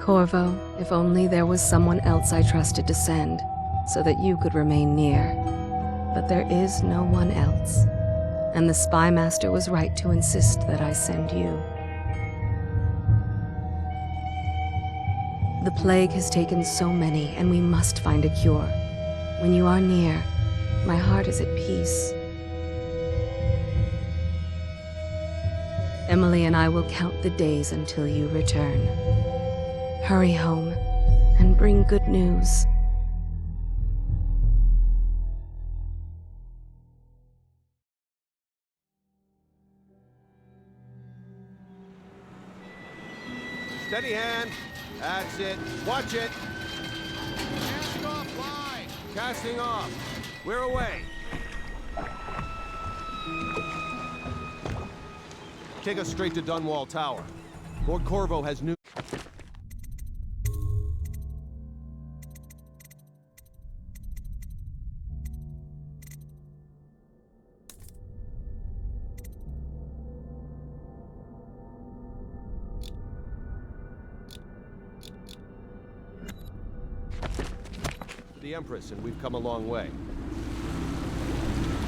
Corvo, if only there was someone else I trusted to send, so that you could remain near. But there is no one else, and the Spy Master was right to insist that I send you. The plague has taken so many, and we must find a cure. When you are near, my heart is at peace. Emily and I will count the days until you return. Hurry home, and bring good news. Steady hand. That's it. Watch it. Casting off line. Casting off. We're away. Take us straight to Dunwall Tower. Lord Corvo has new... the Empress, and we've come a long way.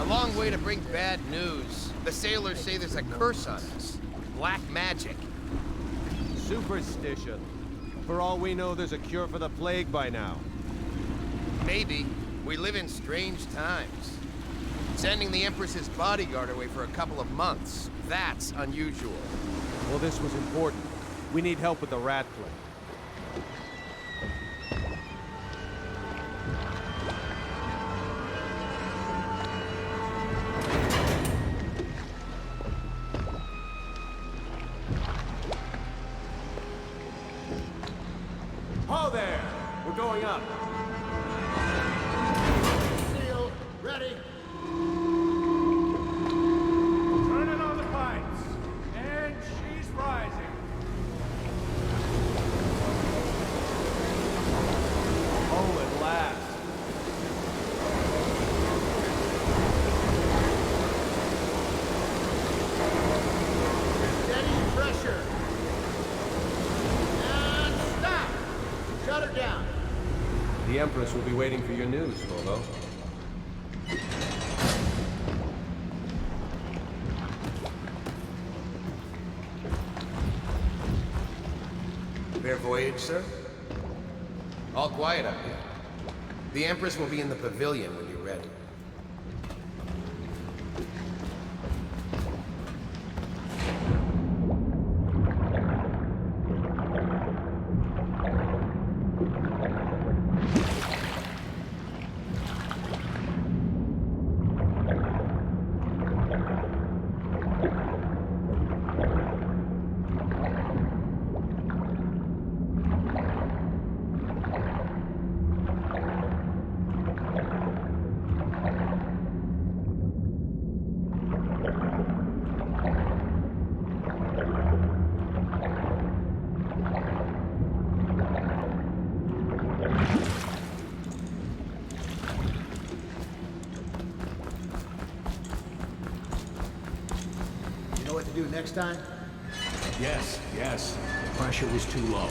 A long way to bring bad news. The sailors say there's a curse on us. Black magic. Superstition. For all we know, there's a cure for the plague by now. Maybe. We live in strange times. Sending the Empress's bodyguard away for a couple of months. That's unusual. Well, this was important. We need help with the rat plague. Ho there! We're going up. Seal, ready. Turning on the pipes. And she's rising. Oh, at last. Steady pressure. And stop. Shut her down. The Empress will be waiting for your news, Corvo. Fair voyage, sir? All quiet up here. The Empress will be in the pavilion when you're ready. You know what to do next time? Yes. The pressure was too low.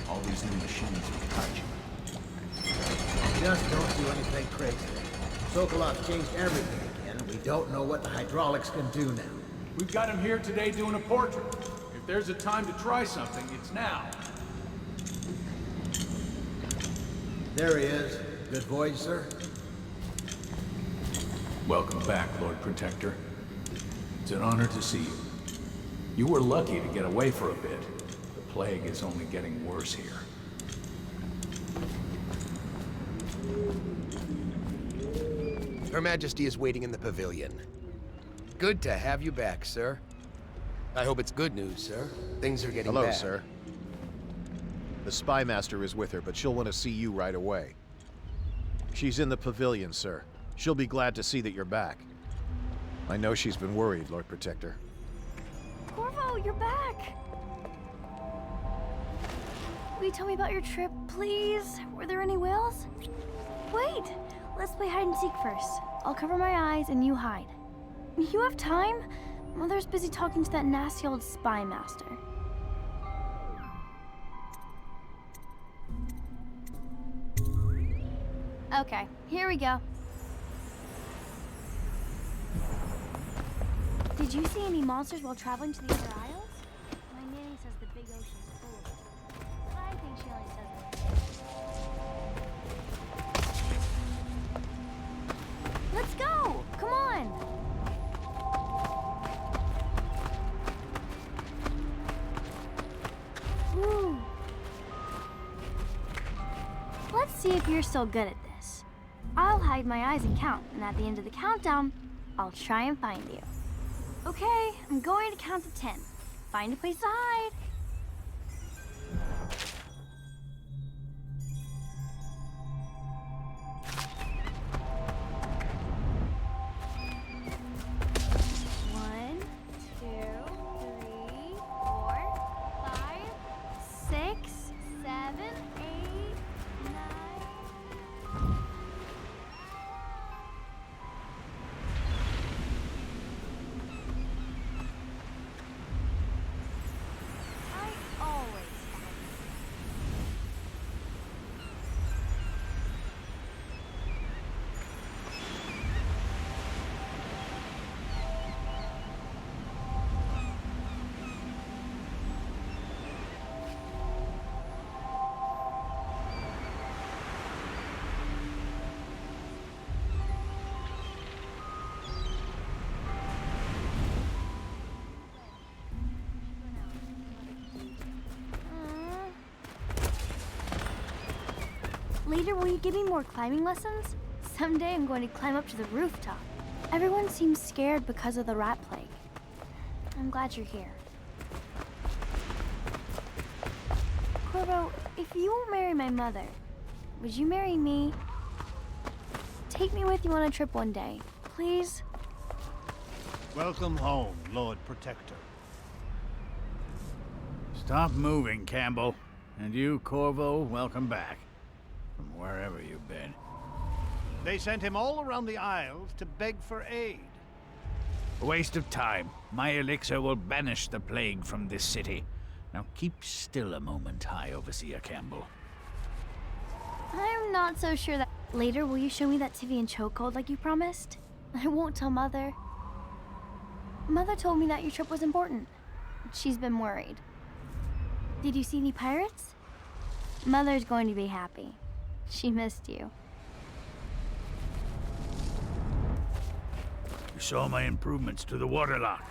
All these new machines are touching. Just don't do anything crazy. Sokolov changed everything again, and we don't know what the hydraulics can do now. We've got him here today doing a portrait. If there's a time to try something, it's now. There he is. Good voyage, sir. Welcome back, Lord Protector. It's an honor to see you. You were lucky to get away for a bit. The plague is only getting worse here. Her Majesty is waiting in the pavilion. Good to have you back, sir. I hope it's good news, sir. Things are getting Hello, bad. sir. The Spy Master is with her, but she'll want to see you right away. She's in the pavilion, sir. She'll be glad to see that you're back. I know she's been worried, Lord Protector. Corvo, you're back! Will you tell me about your trip, please? Were there any whales? Wait! Let's play hide and seek first. I'll cover my eyes and you hide. You have time? Mother's busy talking to that nasty old spy master. Okay, here we go. Did you see any monsters while traveling to the other isles? My nanny says the big ocean's full of them. But I think she only says it. Let's go! Come on! Woo. Let's see if you're still good at this. I'll hide my eyes and count, and at the end of the countdown, I'll try and find you. Okay, I'm going to count to 10. Find a place to hide. One, 2, 3, 4, 5, 6, 7, 8, 9. I always find Later, will you give me more climbing lessons? Someday I'm going to climb up to the rooftop. Everyone seems scared because of the rat plague. I'm glad you're here. Corvo, if you won't marry my mother, would you marry me? Take me with you on a trip one day, please? Welcome home, Lord Protector. Stop moving, Campbell. And you, Corvo, welcome back. From wherever you've been. They sent him all around the Isles to beg for aid. A waste of time. My elixir will banish the plague from this city. Now keep still a moment, High Overseer Campbell. I'm not so sure that... Later, will you show me that Tivian chokehold like you promised? I won't tell Mother. Mother told me that your trip was important. She's been worried. Did you see any pirates? Mother's going to be happy. She missed you. You saw my improvements to the waterlock.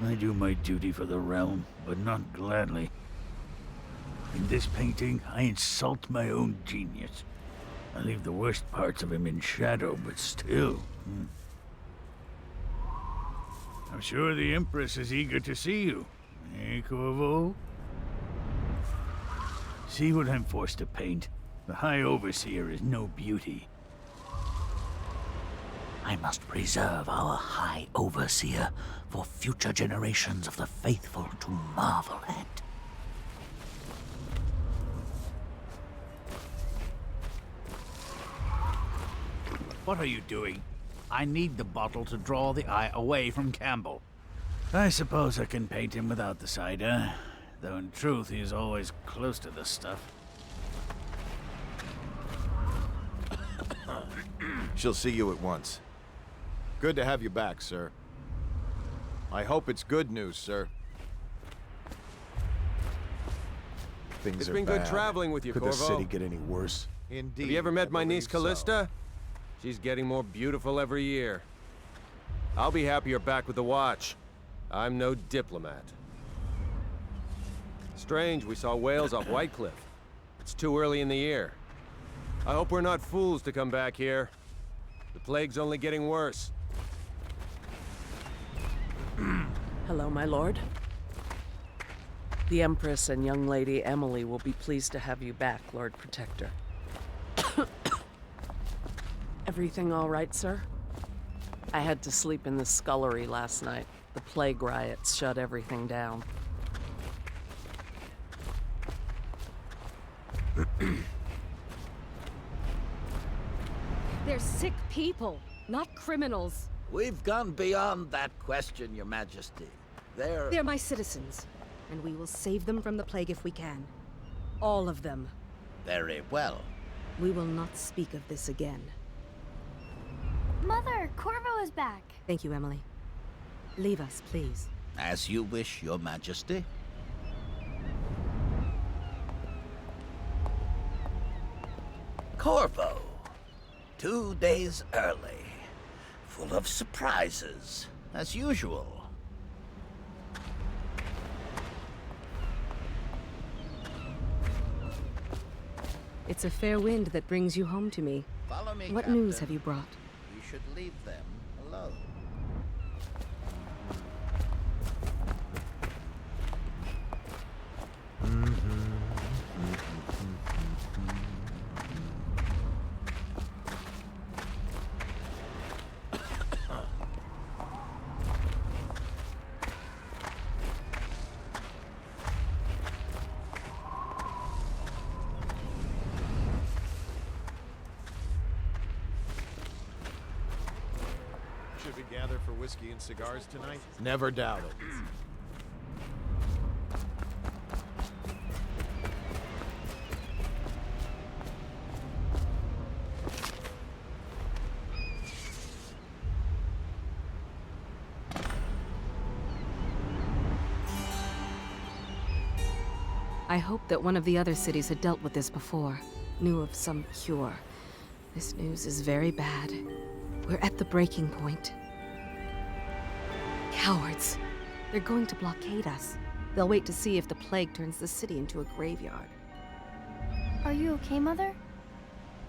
I do my duty for the realm, but not gladly. In this painting, I insult my own genius. I leave the worst parts of him in shadow, but still. I'm sure the Empress is eager to see you. Eh, Corvo? See what I'm forced to paint? The High Overseer is no beauty. I must preserve our High Overseer for future generations of the faithful to marvel at. What are you doing? I need the bottle to draw the eye away from Campbell. I suppose I can paint him without the cider, though in truth he is always close to the stuff. She'll see you at once. Good to have you back, sir. I hope it's good news, sir. Things It's are been good bad. traveling with you, Could Corvo. the city get any worse? Indeed. Have you ever met my niece believe so. Callista? She's getting more beautiful every year. I'll be happy you're back with the watch. I'm no diplomat. Strange we saw whales off White Cliff. It's too early in the year. I hope we're not fools to come back here. The plague's only getting worse. Hello, my lord. The Empress and young lady Emily will be pleased to have you back, Lord Protector. Everything all right, sir? I had to sleep in the scullery last night. The plague riots shut everything down. They're sick people, not criminals. We've gone beyond that question, Your Majesty. They're my citizens, and we will save them from the plague if we can. All of them. Very well. We will not speak of this again. Mother, Corvo is back. Thank you, Emily. Leave us, please. As you wish, Your Majesty. Corvo. 2 days early. Full of surprises, as usual. It's a fair wind that brings you home to me. Follow me, What Captain. news have you brought? We should leave them alone. Should we gather for whiskey and cigars tonight? Never doubt it. I hoped that one of the other cities had dealt with this before, knew of some cure. This news is very bad. We're at the breaking point. Cowards. They're going to blockade us. They'll wait to see if the plague turns the city into a graveyard. Are you okay, Mother?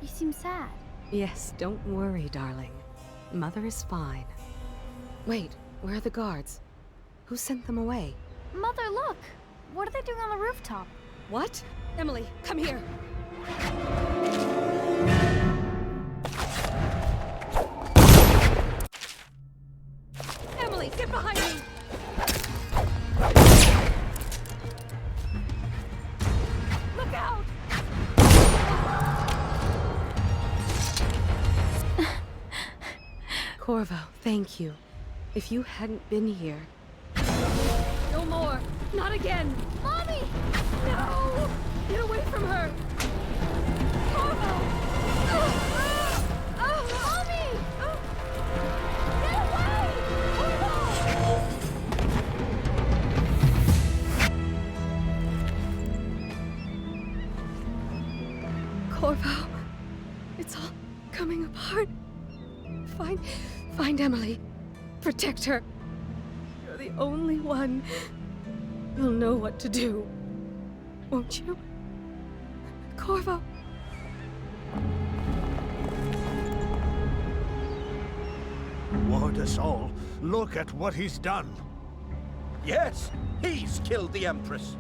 You seem sad. Yes, don't worry, darling. Mother is fine. Wait, where are the guards? Who sent them away? Mother, look! What are they doing on the rooftop? What? Emily, come here! Emily, get behind me! Look out! Corvo, thank you. If you hadn't been here... No more! Not again! Mommy! No! Get away from her! Corvo! Mommy! Get away! Corvo, it's all coming apart. Find Emily. Protect her. You're the only one. You'll know what to do. Won't you? Corvo. Ward us all. Look at what he's done. Yes, he's killed the Empress.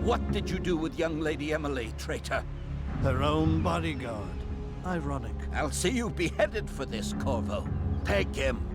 What did you do with young Lady Emily, traitor? Her own bodyguard. Ironic. I'll see you beheaded for this, Corvo. Take him.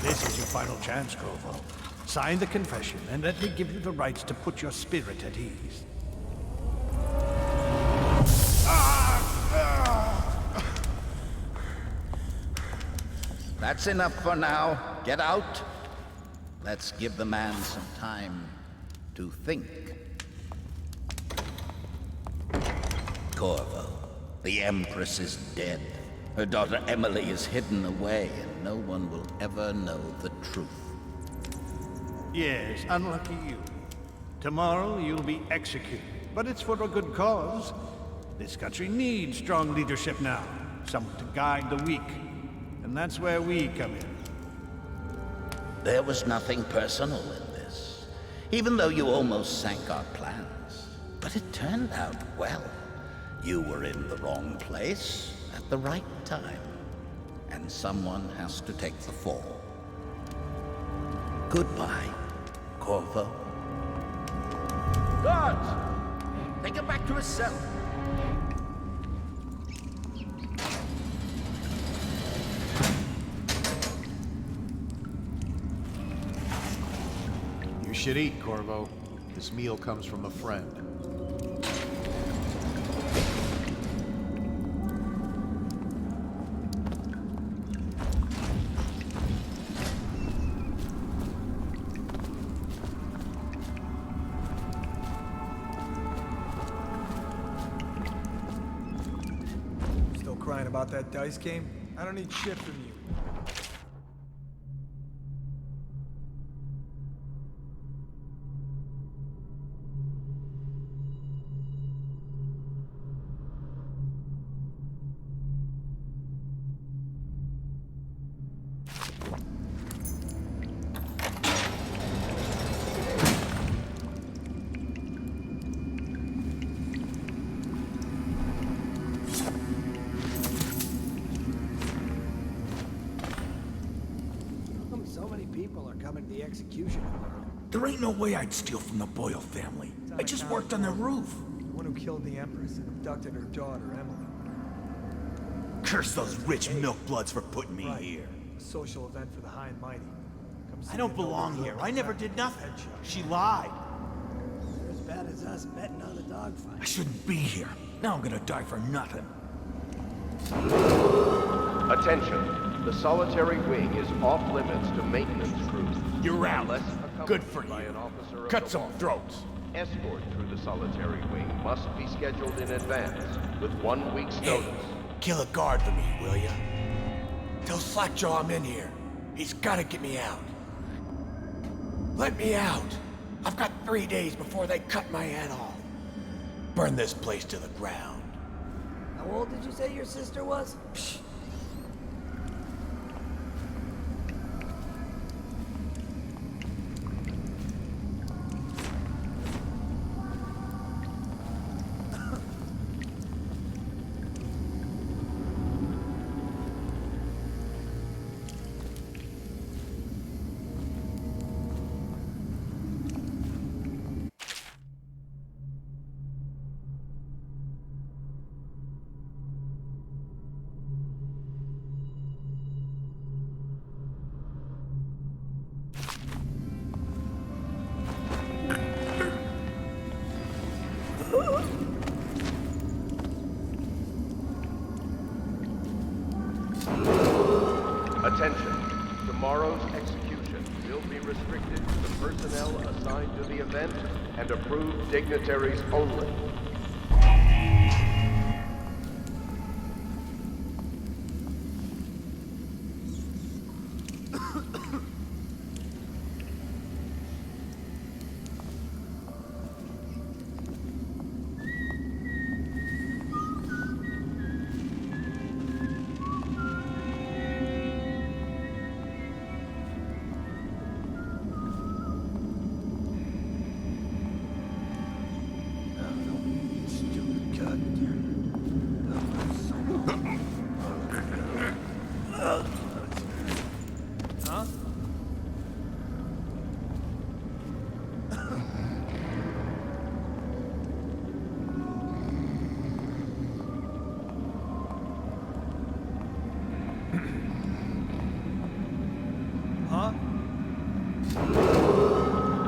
This is your final chance, Corvo. Sign the confession, and let me give you the rights to put your spirit at ease. That's enough for now. Get out. Let's give the man some time to think. Corvo, the Empress is dead. Her daughter Emily is hidden away, and no one will ever know the truth. Yes, unlucky you. Tomorrow you'll be executed, but it's for a good cause. This country needs strong leadership now, someone to guide the weak. And that's where we come in. There was nothing personal in this, even though you almost sank our plans. But it turned out well. You were in the wrong place at the right time. and someone has to take the fall. Goodbye, Corvo. Guards! Take him back to his cell. You should eat, Corvo. This meal comes from a friend. Still crying about that dice game? I don't need shit from you. So many people are coming to the execution. There ain't no way I'd steal from the Boyle family. I just worked on their roof. The one who killed the Empress and abducted her daughter, Emily. Curse those rich milk bloods for putting me here. A social event for the high and mighty. Come see I don't the belong noble here. lord I never protector did nothing. headshot. She lied. They're as bad as us betting on the dogfight. I shouldn't be here. Now I'm gonna die for nothing. Attention. The solitary wing is off limits to maintenance crews. You're out. Unless Good for accompanied by you. an officer of Cut the some law. throats. Escort through the solitary wing must be scheduled in advance with 1 week's notice. Kill a guard for me, will ya? Tell Slackjaw I'm in here. He's gotta get me out. Let me out. I've got 3 days before they cut my head off. Burn this place to the ground. How old did you say your sister was? Psh. Attention. Tomorrow's execution will be restricted to the personnel assigned to the event and approved dignitaries only.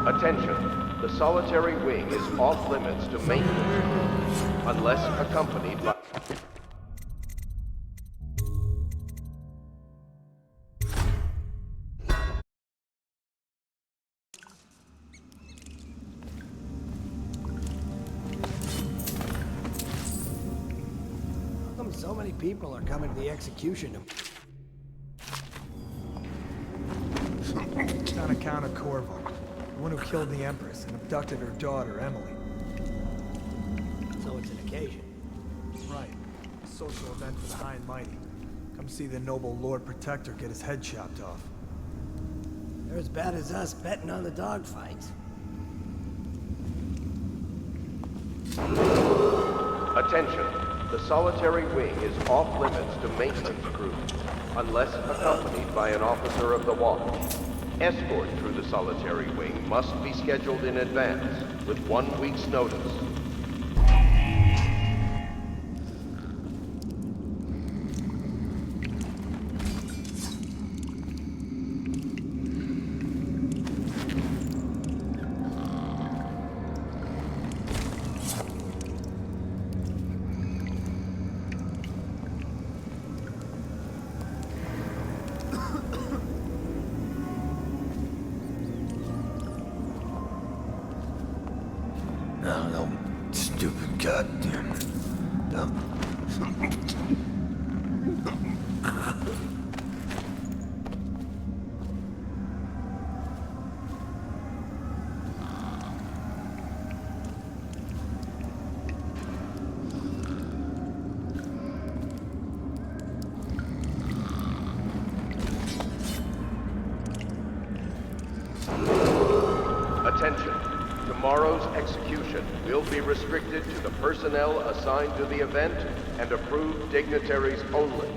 Attention. The solitary wing is off limits to maintenance unless accompanied by... How come so many people are coming to the execution? It's on account of Corvo, the one who killed the Empress and abducted her daughter, Emily. So it's an occasion. Right. A social event for the high and mighty. Come see the noble Lord Protector get his head chopped off. They're as bad as us betting on the dogfights. Attention. The solitary wing is off limits to maintenance crews unless accompanied by an officer of the watch. Escort through the solitary wing must be scheduled in advance, with 1 week's notice. No, stupid goddamn. Attention. Tomorrow's execution will be restricted to the personnel assigned to the event and approved dignitaries only.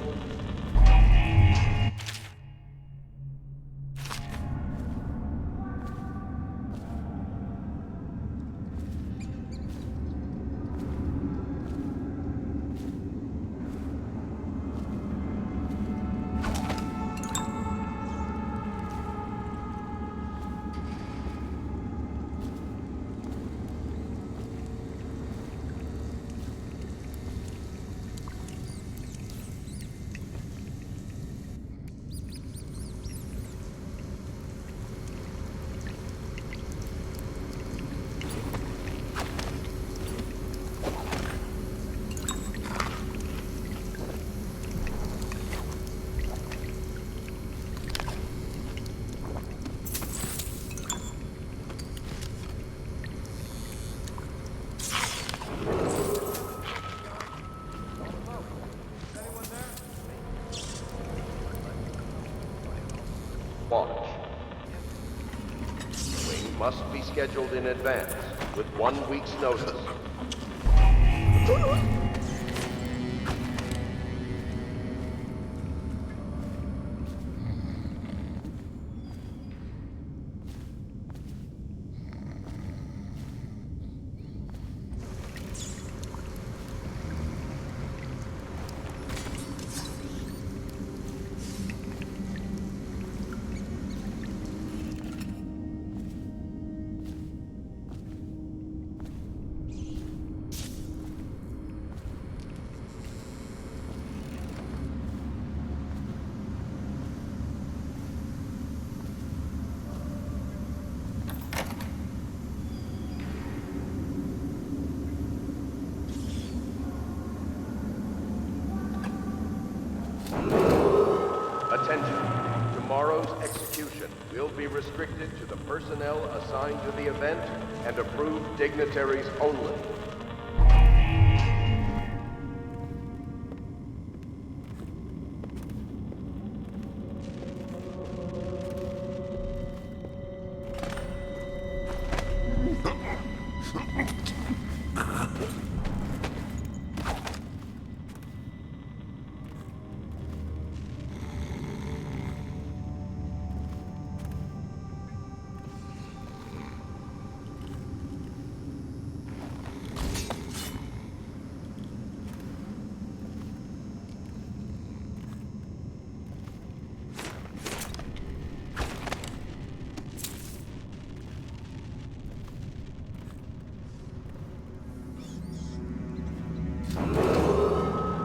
Watch. The wing must be scheduled in advance, with 1 week's notice. Attention. Tomorrow's execution will be restricted to the personnel assigned to the event and approved dignitaries only.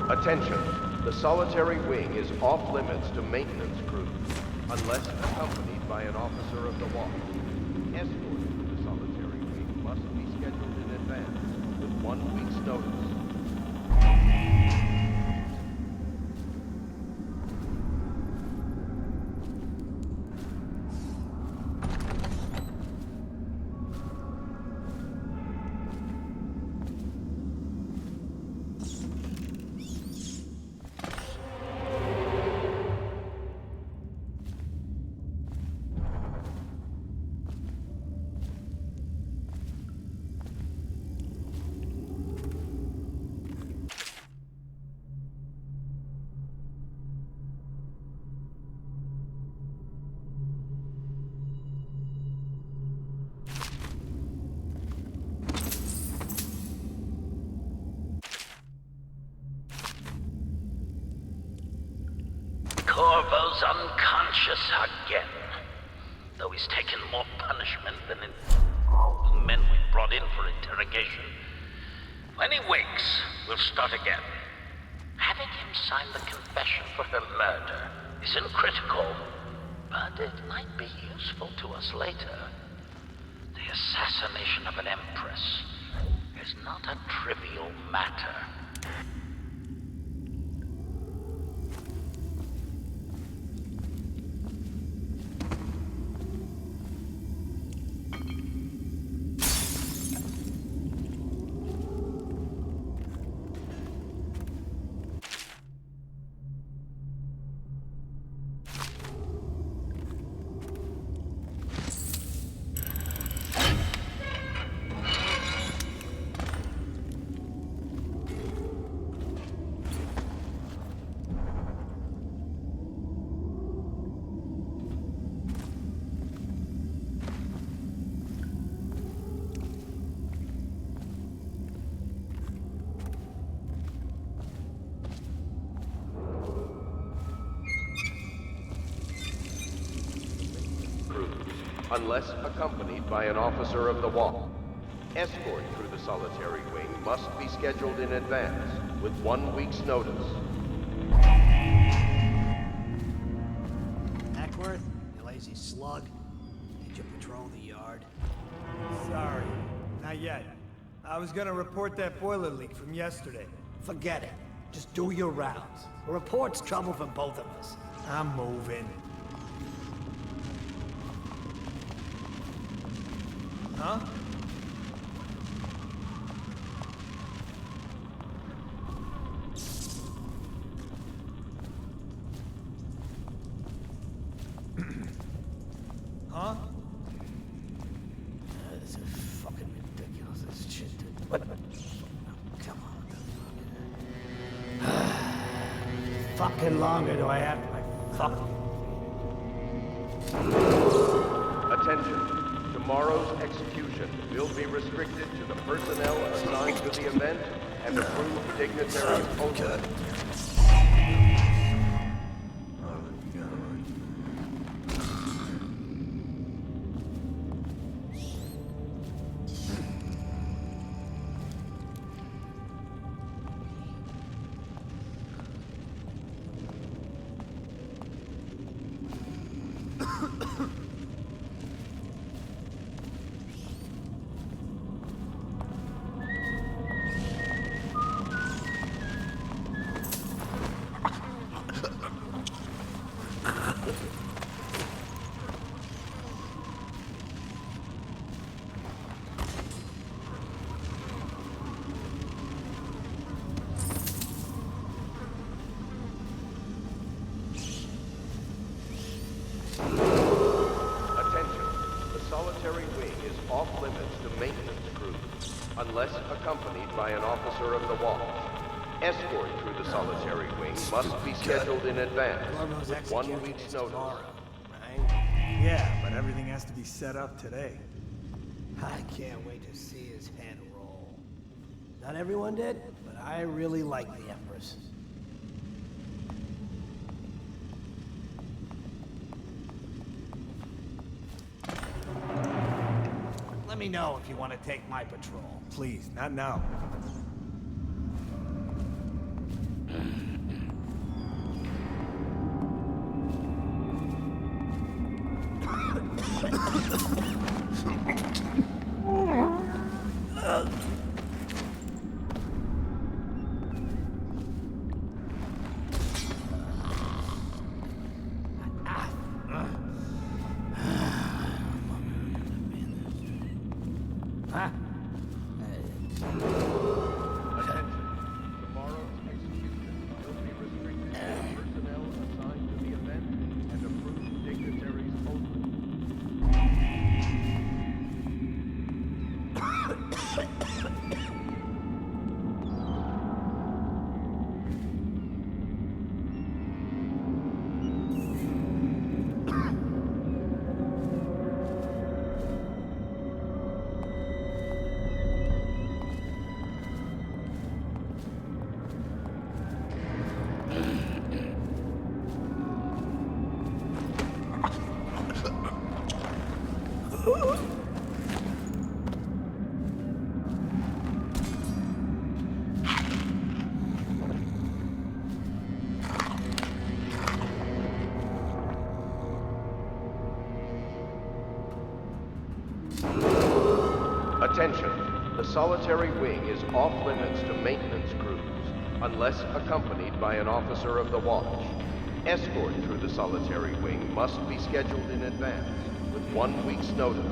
Attention. The solitary wing is off limits to maintenance crews, unless accompanied by an officer of the watch. Escort to the solitary wing must be scheduled in advance, with 1 week's notice. Tomorrow's unconscious again. Though he's taken more punishment than the men we brought in for interrogation. When he wakes, we'll start again. Having him sign the confession for her murder isn't critical, but it might be useful to us later. The assassination of an empress is not a trivial matter. Unless accompanied by an officer of the wall. Escort through the solitary wing must be scheduled in advance, with 1 week's notice. Ackworth, you lazy slug. Did you patrol the yard? Sorry, not yet. I was gonna report that boiler leak from yesterday. Forget it. Just do your rounds. A report's trouble for both of us. I'm moving. Huh? Huh? This is fucking ridiculous, this shit, dude. What? Come on. Fucking longer do I have to, Attention. Tomorrow's execution will be restricted to the personnel assigned to the event and approved dignitaries only. Unless accompanied by an officer of the wall. Escort through the solitary wing must be scheduled in advance, with 1 week's notice. Yeah, but everything has to be set up today. I can't wait to see his head roll. Not everyone did, but I really like the Empress. Let me know if you want to take my patrol. Please, not now. Attention, the solitary wing is off limits to maintenance crews, unless accompanied by an officer of the watch. Escort through the solitary wing must be scheduled in advance, with 1 week's notice.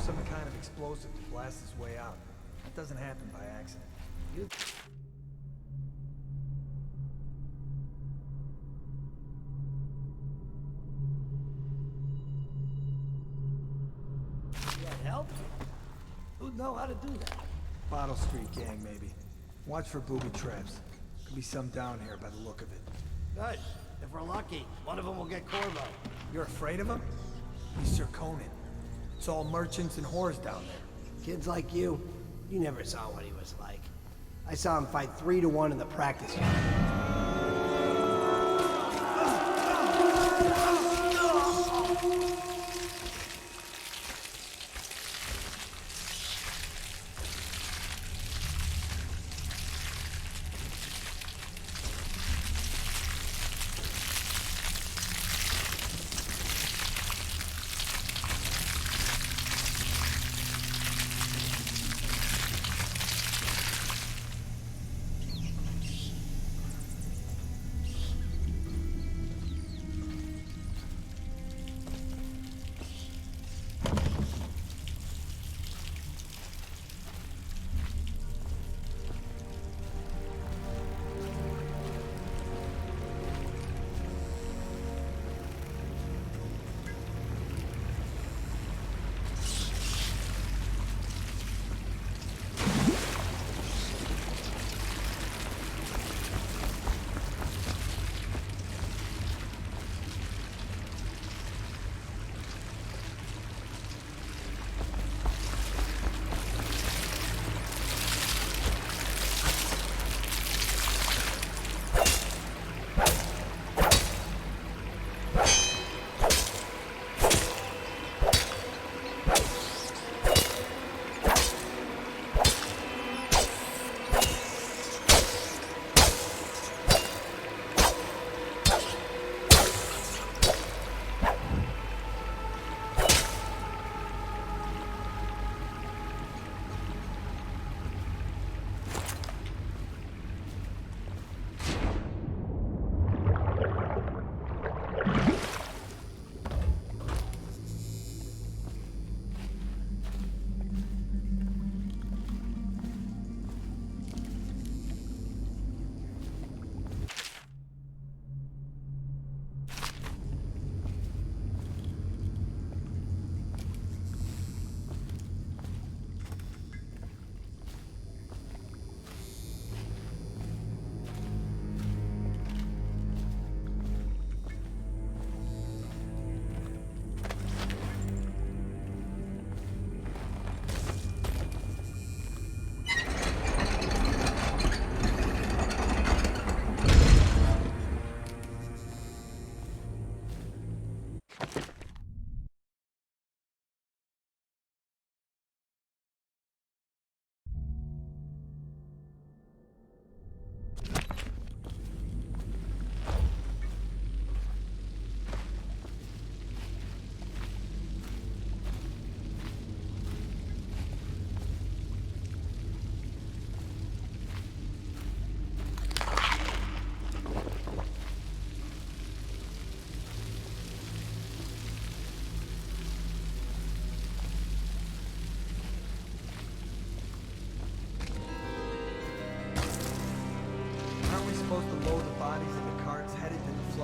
Some kind of explosive to blast his way out. That doesn't happen by accident. Yeah, help? Who'd know how to do that? Bottle Street gang, maybe. Watch for booby traps. Could be some down here by the look of it. Good. If we're lucky, one of them will get Corvo. You're afraid of him? He's Sir Conan. It's all merchants and whores down there. Kids like you never saw what he was like. I saw him fight 3 to 1 in the practice yard.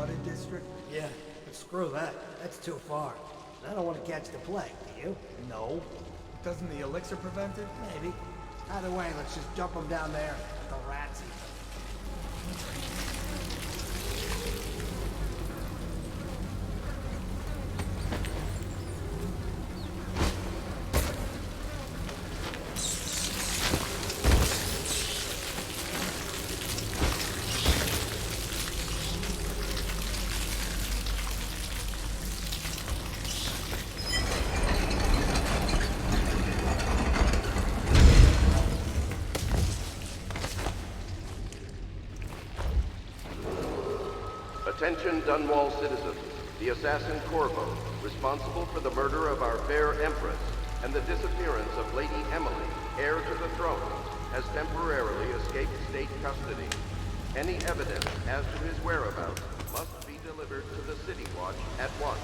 flooded district? Yeah, but screw that. That's too far. I don't want to catch the plague, do you? No. Doesn't the elixir prevent it? Maybe. Either way, let's just jump them down there. The rats eat them. Attention Dunwall citizens. The assassin Corvo, responsible for the murder of our fair Empress and the disappearance of Lady Emily, heir to the throne, has temporarily escaped state custody. Any evidence as to his whereabouts must be delivered to the City Watch at once.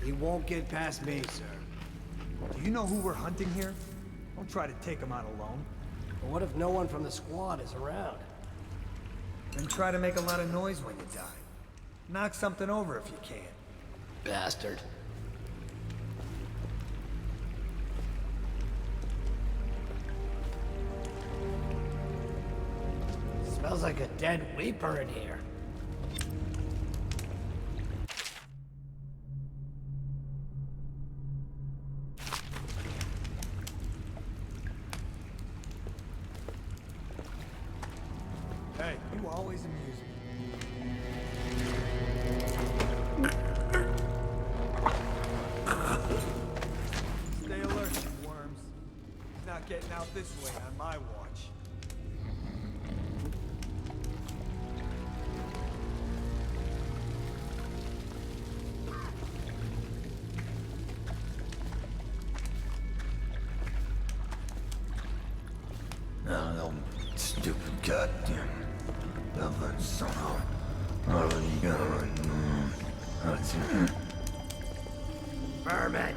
He won't get past me, sir. Do you know who we're hunting here? Don't try to take him out alone. But what if no one from the squad is around? Then try to make a lot of noise when you die. Knock something over if you can. Bastard. Smells like a dead weeper in here. Hey, you always amuse me. Stay alert, you worms. He's not getting out this way on my watch. No, stupid goddamn Belvin son of Vermin!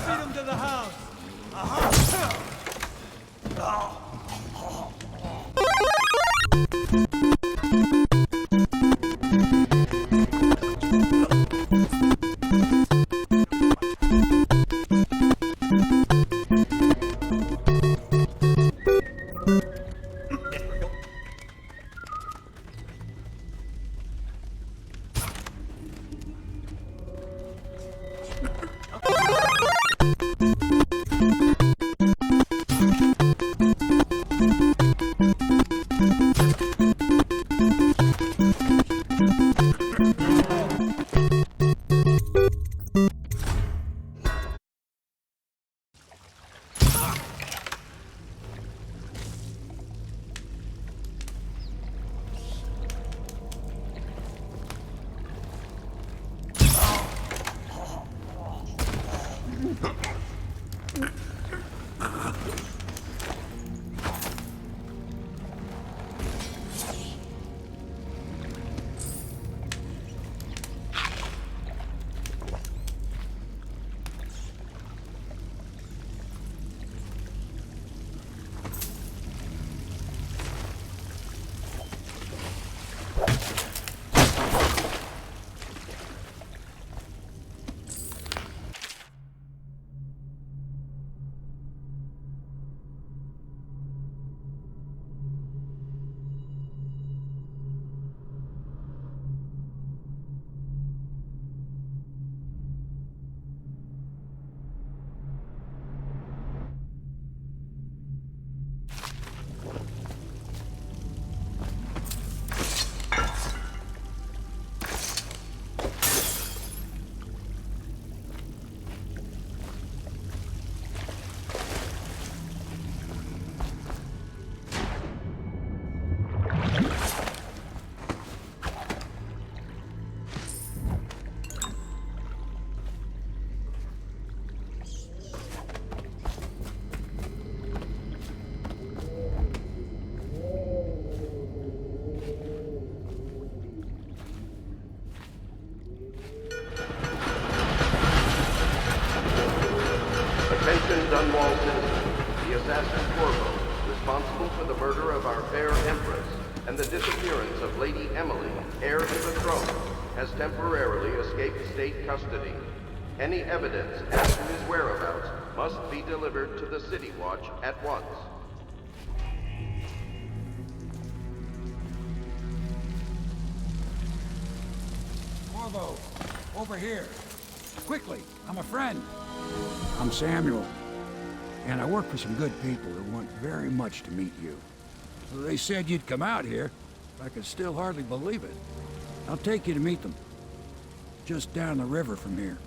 Feed him to the house! Attention Dunwall citizens. The assassin Corvo, responsible for the murder of our fair Empress and the disappearance of Lady Emily, heir to the throne, has temporarily escaped state custody. Any evidence as to his whereabouts must be delivered to the City Watch at once. Corvo, over here. Quickly, I'm a friend. I'm Samuel, and I work for some good people who want very much to meet you. So they said you'd come out here. I could still hardly believe it. I'll take you to meet them. Just down the river from here.